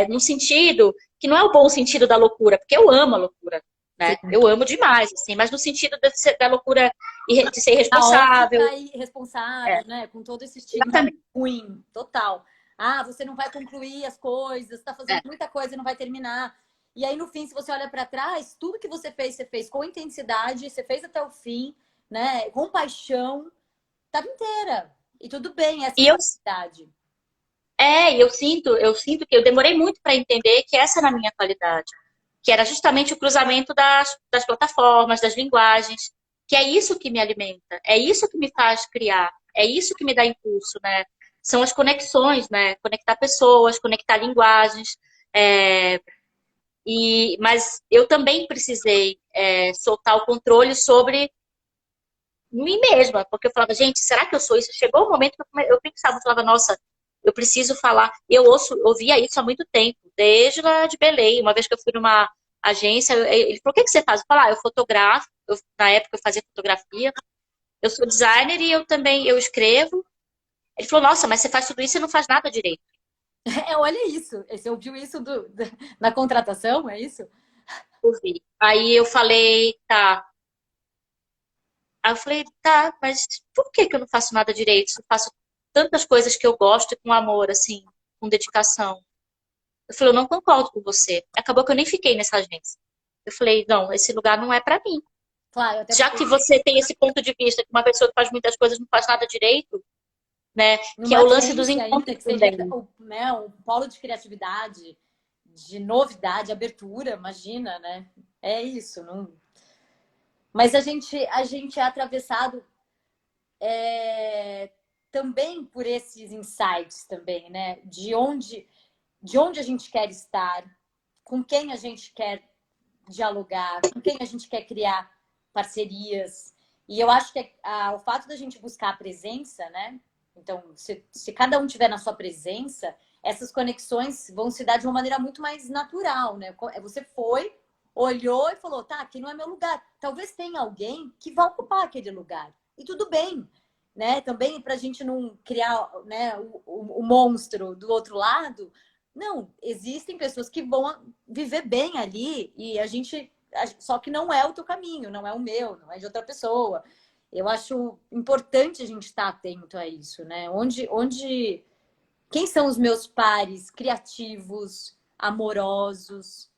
No sentido que não é o bom sentido da loucura, porque eu amo a loucura, né? Sim. Eu amo demais, assim, mas no sentido da loucura de ser Caótica responsável. e irresponsável, né? Com todo esse estigma Exatamente. ruim, total. Ah, você não vai concluir as coisas, está fazendo muita coisa e não vai terminar. E aí, no fim, se você olha para trás, tudo que você fez com intensidade, você fez até o fim, né? Com paixão, estava inteira. E tudo bem, essa E é a eu, qualidade. eu sinto que eu demorei muito para entender que essa era a minha qualidade, que era justamente o cruzamento das plataformas, das linguagens, que é isso que me alimenta, é isso que me faz criar, é isso que me dá impulso, né? São as conexões, né? Conectar pessoas, conectar linguagens. É, mas eu também precisei soltar o controle sobre mim mesma, porque eu falava, gente, será que eu sou isso? Chegou o momento que eu pensava, eu falava, nossa, eu preciso falar. Ouvia isso há muito tempo, desde lá de Belém. Uma vez que eu fui numa agência, ele falou, o que que você faz? Eu falei, eu fotografo, na época eu fazia fotografia, eu sou designer e eu também, eu escrevo. Ele falou, nossa, mas você faz tudo isso e não faz nada direito. Olha isso. Você ouviu isso na contratação, é isso? Ouvi. Aí eu falei, tá. Aí eu falei, tá, mas por que que eu não faço nada direito? Eu faço tantas coisas que eu gosto e com amor, assim, com dedicação. Eu falei, eu não concordo com você. Acabou que eu nem fiquei nessa agência. Eu falei, não, esse lugar não é pra mim. Claro, até Já porque que você tem esse ponto de vista que uma pessoa que faz muitas coisas não faz nada direito, né? Que é numa o lance dos agência encontros ainda, que seria também. né, um polo de criatividade, de novidade, abertura, imagina, né? É isso. Não... Mas a gente é atravessado também por esses insights também, né? De onde a gente quer estar, com quem a gente quer dialogar, com quem a gente quer criar parcerias. E eu acho que o fato da gente buscar a presença, né? Então, se cada um tiver na sua presença, essas conexões vão se dar de uma maneira muito mais natural, né? Você foi, olhou e falou, tá, aqui não é meu lugar. Talvez tenha alguém que vá ocupar aquele lugar. E tudo bem, né? Também para a gente não criar, né, o monstro do outro lado. Não, existem pessoas que vão viver bem ali e só que não é o teu caminho, não é o meu, não é de outra pessoa. Eu acho importante a gente estar atento a isso, né? Quem são os meus pares criativos, amorosos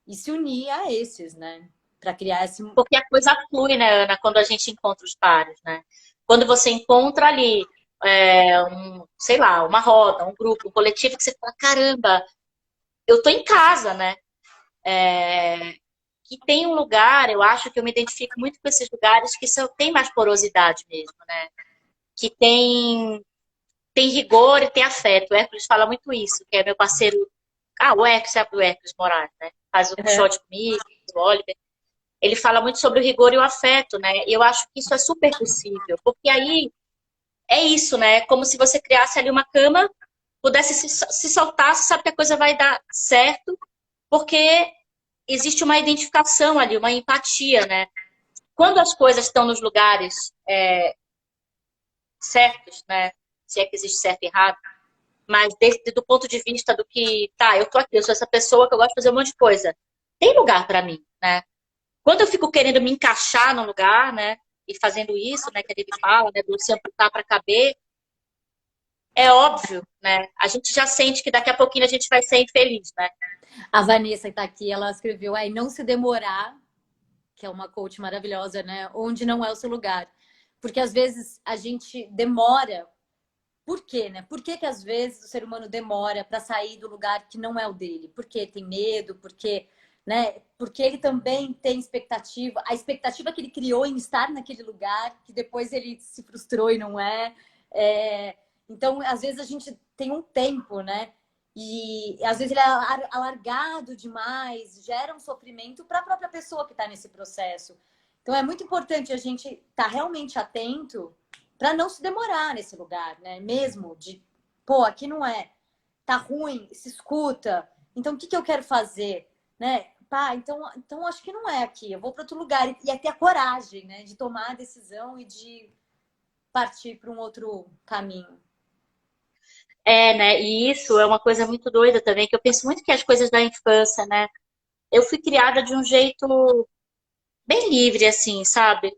e se unir a esses, né? Para criar esse. Porque a coisa flui, né, Ana, quando a gente encontra os pares, né? Quando você encontra ali, sei lá, uma roda, um grupo, um coletivo, que você fala, caramba, eu tô em casa, né? Que tem um lugar, eu acho que eu me identifico muito com esses lugares que tem mais porosidade mesmo, né? Que tem rigor e tem afeto. O Hércules fala muito isso, que é meu parceiro. O Hércules, sabe o Hércules Moraes, né? Faz o shot comigo, o Oliver. Ele fala muito sobre o rigor e o afeto, né? E eu acho que isso é super possível, porque aí é isso, né? Como se você criasse ali uma cama, pudesse se soltar, você sabe que a coisa vai dar certo, porque existe uma identificação ali, uma empatia, né? Quando as coisas estão nos lugares certos, né? Se é que existe certo e errado, mas do ponto de vista do que, tá, eu tô aqui, eu sou essa pessoa que eu gosto de fazer um monte de coisa. Tem lugar para mim, né? Quando eu fico querendo me encaixar num lugar, né? E fazendo isso, né? Que ele fala, né? Do se amputar para caber, é óbvio, né? A gente já sente que daqui a pouquinho a gente vai ser infeliz, né? A Vanessa que está aqui, ela escreveu aí, não se demorar, que é uma coach maravilhosa, né? Onde não é o seu lugar. Porque às vezes a gente demora. Por quê, né? Por que que às vezes o ser humano demora para sair do lugar que não é o dele? Porque tem medo, né? Porque ele também tem expectativa, a expectativa que ele criou em estar naquele lugar, que depois ele se frustrou e não é. Então, às vezes a gente tem um tempo, né? E às vezes ele é alargado demais, gera um sofrimento para a própria pessoa que está nesse processo. Então é muito importante a gente estar realmente atento para não se demorar nesse lugar, né? Mesmo de, pô, aqui não é, tá ruim, se escuta. Então o que eu quero fazer, né? Pá, então acho que não é aqui, eu vou para outro lugar e é ter a coragem, né, de tomar a decisão e de partir para um outro caminho. Né? E isso é uma coisa muito doida também, que eu penso muito que as coisas da infância, né? Eu fui criada de um jeito bem livre, assim, sabe?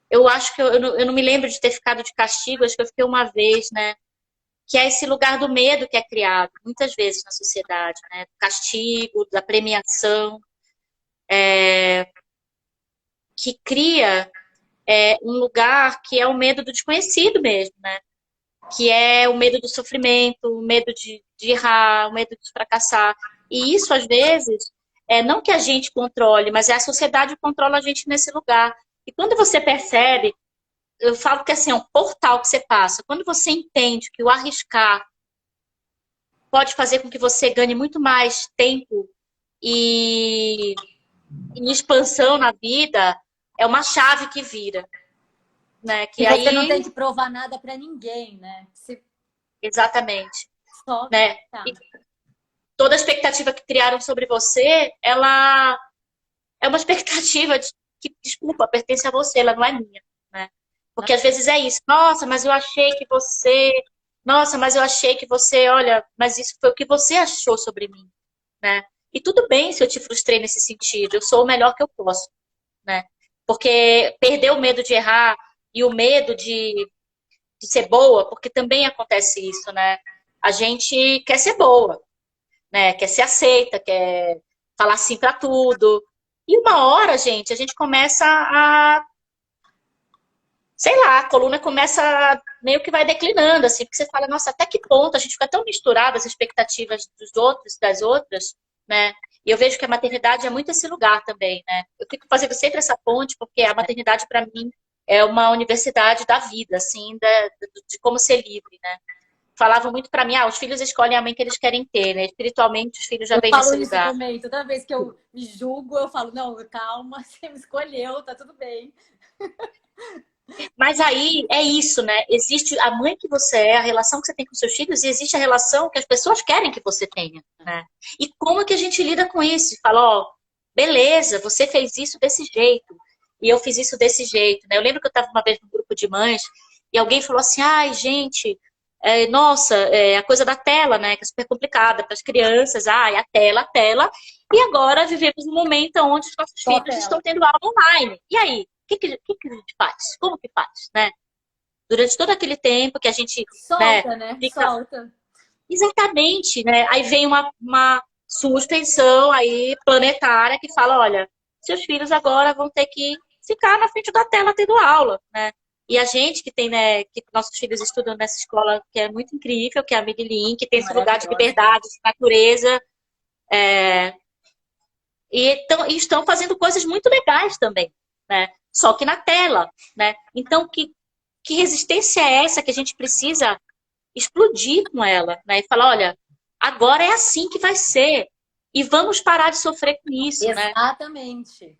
Eu acho que eu não me lembro de ter ficado de castigo, acho que eu fiquei uma vez, né? Que é esse lugar do medo que é criado, muitas vezes na sociedade, né? Do castigo, da premiação, que cria um lugar que é o medo do desconhecido mesmo, né? Que é o medo do sofrimento, o medo de errar, o medo de fracassar. E isso, às vezes, não que a gente controle, mas é a sociedade que controla a gente nesse lugar. E quando você percebe, eu falo que assim, é um portal que você passa. Quando você entende que o arriscar pode fazer com que você ganhe muito mais tempo e expansão na vida, é uma chave que vira. Né? Que E você não tem aí, que provar nada para ninguém, né? Você exatamente. só Né? tá. E toda a expectativa que criaram sobre você, ela é uma expectativa que, desculpa, pertence a você, ela não é minha, né? Porque às vezes é isso. Nossa, mas eu achei que você... Nossa, mas eu achei que você... Olha, mas isso foi o que você achou sobre mim, né? E tudo bem se eu te frustrei nesse sentido. Eu sou o melhor que eu posso, né? Porque perder o medo de errar e o medo de ser boa, porque também acontece isso, né? A gente quer ser boa, né? Quer ser aceita, quer falar sim para tudo. E uma hora, gente, a gente começa sei lá, a coluna começa meio que vai declinando, assim, porque você fala, nossa, até que ponto a gente fica tão misturado as expectativas dos outros, das outras, né? E eu vejo que a maternidade é muito esse lugar também, né? Eu fico fazendo sempre essa ponte, porque a maternidade, para mim, é uma universidade da vida, assim, de como ser livre, né? Falavam muito para mim, os filhos escolhem a mãe que eles querem ter, né? Espiritualmente, os filhos já Eu vêm falo nesse isso lugar. também. Toda vez que eu me julgo, eu falo, não, calma, você me escolheu, tá tudo bem. Mas aí é isso, né? Existe a mãe que você é, a relação que você tem com seus filhos, e existe a relação que as pessoas querem que você tenha, né? E como é que a gente lida com isso? Fala, beleza, você fez isso desse jeito, e eu fiz isso desse jeito, né? Eu lembro que eu estava uma vez num grupo de mães, e alguém falou assim, ai, gente, nossa, a coisa da tela, né? Que é super complicada para as crianças, a tela, e agora vivemos um momento onde os nossos Só filhos estão tela. tendo aula online. E aí? O que a gente faz? Como que faz, né? Durante todo aquele tempo que a gente, né, Solta, né? fica Solta. exatamente, né? Aí vem uma suspensão aí planetária que fala, olha, seus filhos agora vão ter que ficar na frente da tela tendo aula, né? E a gente que tem, né, que nossos filhos estudam nessa escola que é muito incrível, que é a Midlin, que tem esse lugar de Maravilhosa. liberdade, de natureza, e estão fazendo coisas muito legais também, né? Só que na tela, né? Então, que resistência é essa que a gente precisa explodir com ela, né? E falar, olha, agora é assim que vai ser. E vamos parar de sofrer com isso, né? Exatamente.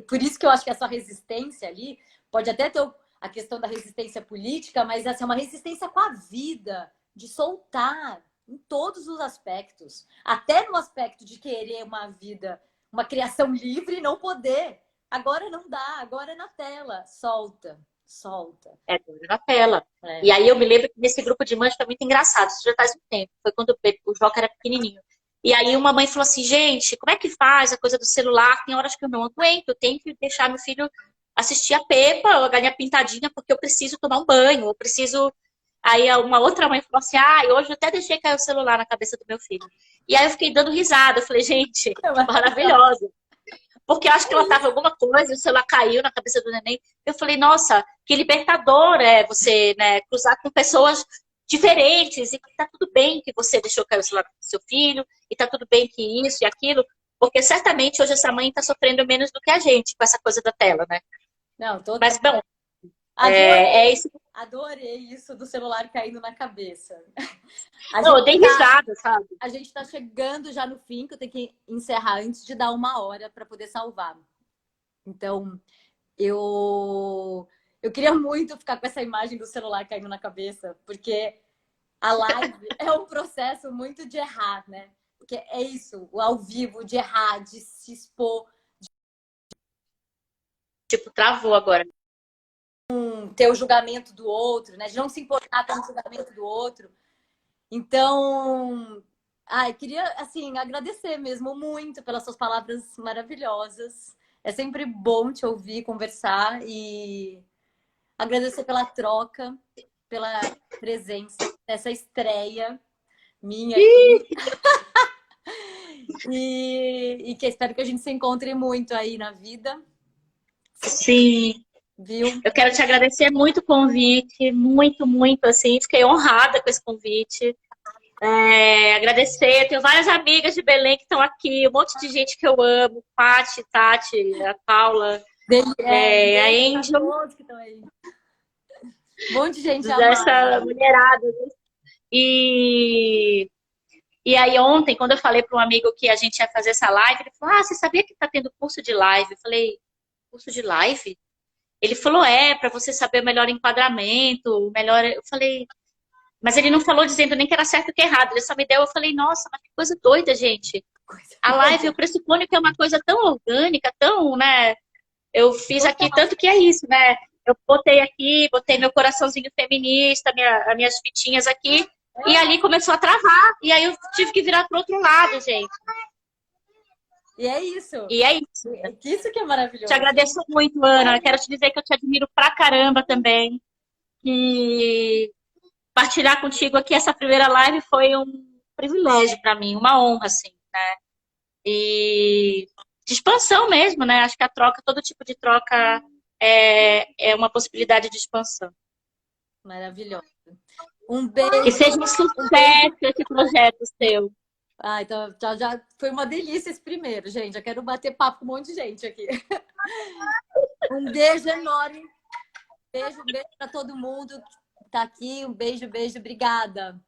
Por isso que eu acho que essa resistência ali pode até ter a questão da resistência política, mas essa é uma resistência com a vida, de soltar em todos os aspectos. Até no aspecto de querer uma vida, uma criação livre e não poder. Agora não dá, agora é na tela. Solta, solta. É agora na tela. É. E aí eu me lembro que nesse grupo de mães foi muito engraçado, isso já faz um tempo. Foi quando o Joca era pequenininho. E aí uma mãe falou assim, gente, como é que faz a coisa do celular? Tem horas que eu não aguento, eu tenho que deixar meu filho assistir a Peppa, a Galinha Pintadinha, porque eu preciso tomar um banho, eu preciso... Aí uma outra mãe falou assim, hoje eu até deixei cair o celular na cabeça do meu filho. E aí eu fiquei dando risada, eu falei, gente, maravilhosa. Porque eu acho que ela tava alguma coisa, o celular caiu na cabeça do neném. Eu falei, nossa, que libertador é você, né, cruzar com pessoas diferentes e que tá tudo bem que você deixou cair o celular do seu filho e tá tudo bem que isso e aquilo, porque certamente hoje essa mãe tá sofrendo menos do que a gente com essa coisa da tela, né? Não, total. Mas, bom, Adorei, isso. adorei isso do celular caindo na cabeça. Não, eu dei risada, sabe? A gente tá chegando já no fim, que eu tenho que encerrar antes de dar 1 hora para poder salvar. Então, eu queria muito ficar com essa imagem do celular caindo na cabeça, porque a live é um processo muito de errar, né? Porque é isso, o ao vivo, de errar, de se expor, Tipo, travou agora. ter o julgamento do outro, né? De não se importar com o julgamento do outro. Então, queria, assim, agradecer mesmo muito pelas suas palavras maravilhosas. É sempre bom te ouvir, conversar e agradecer pela troca, pela presença, nessa estreia minha aqui. E que espero que a gente se encontre muito aí na vida. Sim. Viu? Eu quero te agradecer muito o convite, muito, muito, assim, fiquei honrada com esse convite. Agradecer, eu tenho várias amigas de Belém que estão aqui, um monte de gente que eu amo, Paty, Tati, a Paula, a Angel, todos que estão aí. Um monte de gente dessa amada. mulherada. E aí ontem, quando eu falei para um amigo que a gente ia fazer essa live, ele falou, você sabia que está tendo curso de live? Eu falei, curso de live? Ele falou, para você saber o melhor enquadramento, o melhor... Eu falei... Mas ele não falou dizendo nem que era certo ou que errado. Ele só me deu, eu falei, nossa, mas que coisa doida, gente. A live, eu pressuponho que é uma coisa tão orgânica, tão, né? Eu fiz aqui, tanto que é isso, né? Eu botei aqui, botei meu coraçãozinho feminista, as minhas fitinhas aqui, e ali começou a travar. E aí eu tive que virar pro outro lado, gente. E é isso. E é isso. Isso que é maravilhoso. Te agradeço muito, Ana. Quero te dizer que eu te admiro pra caramba também. E partilhar contigo aqui essa primeira live foi um privilégio para mim, uma honra, assim, né? E de expansão mesmo, né? Acho que a troca, todo tipo de troca é uma possibilidade de expansão. Maravilhoso. Um beijo. Que seja um sucesso esse projeto seu. Então já foi uma delícia esse primeiro, gente. Já quero bater papo com um monte de gente aqui. Um beijo enorme. Um beijo para todo mundo que tá aqui. Um beijo, beijo. Obrigada.